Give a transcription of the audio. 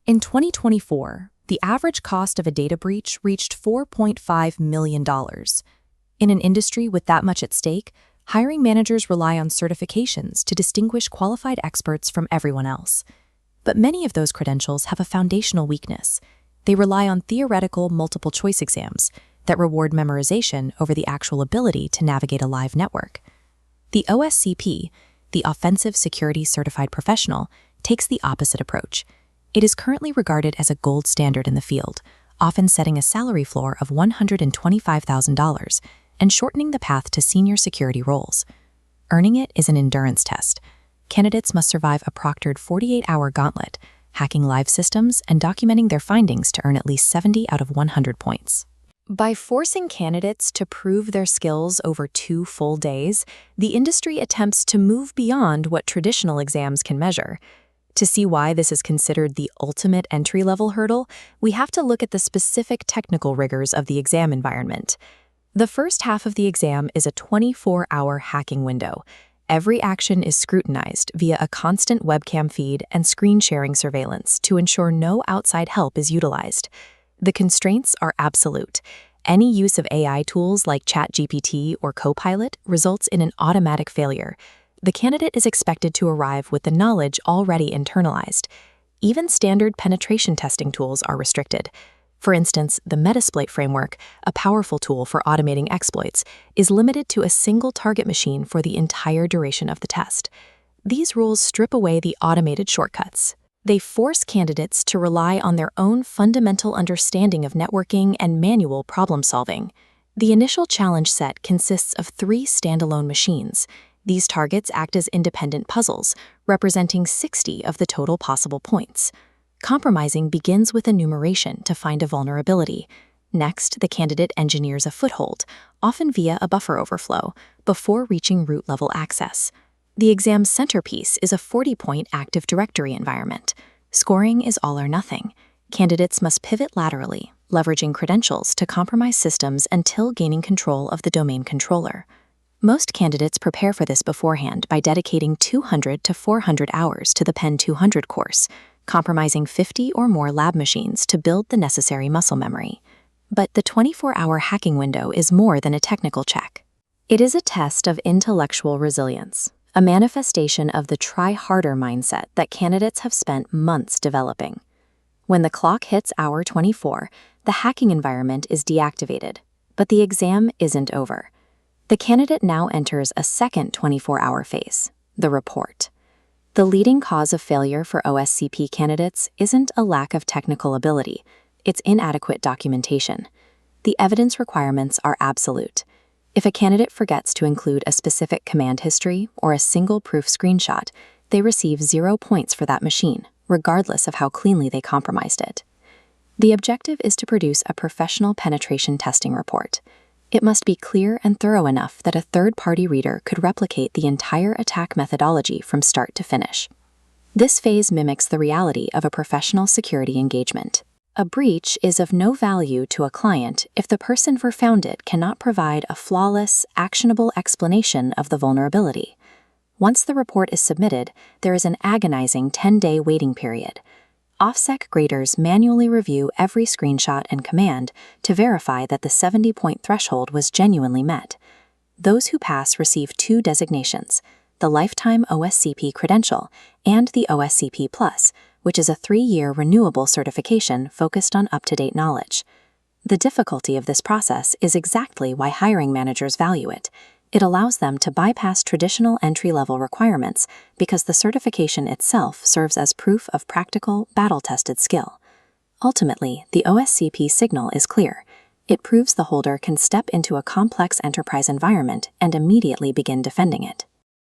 In 2024, the average cost of a data breach reached $4.5 million. In an industry with that much at stake, hiring managers rely on certifications to distinguish qualified experts from everyone else. But many of those credentials have a foundational weakness. They rely on theoretical multiple-choice exams that reward memorization over the actual ability to navigate a live network. The OSCP, the Offensive Security Certified Professional, takes the opposite approach. It is currently regarded as a gold standard in the field, often setting a salary floor of $125,000 and shortening the path to senior security roles. Earning it is an endurance test. Candidates must survive a proctored 48-hour gauntlet, hacking live systems and documenting their findings to earn at least 70 out of 100 points. By forcing candidates to prove their skills over 2 full days, the industry attempts to move beyond what traditional exams can measure. To see why this is considered the ultimate entry-level hurdle, we have to look at the specific technical rigors of the exam environment. The first half of the exam is a 24-hour hacking window. Every action is scrutinized via a constant webcam feed and screen-sharing surveillance to ensure no outside help is utilized. The constraints are absolute. Any use of AI tools like ChatGPT or Copilot results in an automatic failure. The candidate is expected to arrive with the knowledge already internalized. Even standard penetration testing tools are restricted. For instance, the Metasploit framework, a powerful tool for automating exploits, is limited to a single target machine for the entire duration of the test. These rules strip away the automated shortcuts. They force candidates to rely on their own fundamental understanding of networking and manual problem-solving. The initial challenge set consists of 3 standalone machines. These targets act as independent puzzles, representing 60 of the total possible points. Compromising begins with enumeration to find a vulnerability. Next, the candidate engineers a foothold, often via a buffer overflow, before reaching root-level access. The exam's centerpiece is a 40-point Active Directory environment. Scoring is all or nothing. Candidates must pivot laterally, leveraging credentials to compromise systems until gaining control of the domain controller. Most candidates prepare for this beforehand by dedicating 200 to 400 hours to the Pen 200 course, compromising 50 or more lab machines to build the necessary muscle memory. But the 24-hour hacking window is more than a technical check. It is a test of intellectual resilience, a manifestation of the try-harder mindset that candidates have spent months developing. When the clock hits hour 24, the hacking environment is deactivated, but the exam isn't over. The candidate now enters a second 24-hour phase, the report. The leading cause of failure for OSCP candidates isn't a lack of technical ability, it's inadequate documentation. The evidence requirements are absolute. If a candidate forgets to include a specific command history or a single proof screenshot, they receive 0 points for that machine, regardless of how cleanly they compromised it. The objective is to produce a professional penetration testing report. It must be clear and thorough enough that a third-party reader could replicate the entire attack methodology from start to finish. This phase mimics the reality of a professional security engagement. A breach is of no value to a client if the person who found it cannot provide a flawless, actionable explanation of the vulnerability. Once the report is submitted, there is an agonizing 10-day waiting period. OffSec graders manually review every screenshot and command to verify that the 70-point threshold was genuinely met. Those who pass receive 2 designations, the Lifetime OSCP Credential and the OSCP Plus, which is a 3-year renewable certification focused on up-to-date knowledge. The difficulty of this process is exactly why hiring managers value it. It allows them to bypass traditional entry-level requirements because the certification itself serves as proof of practical, battle-tested skill. Ultimately, the OSCP signal is clear. It proves the holder can step into a complex enterprise environment and immediately begin defending it.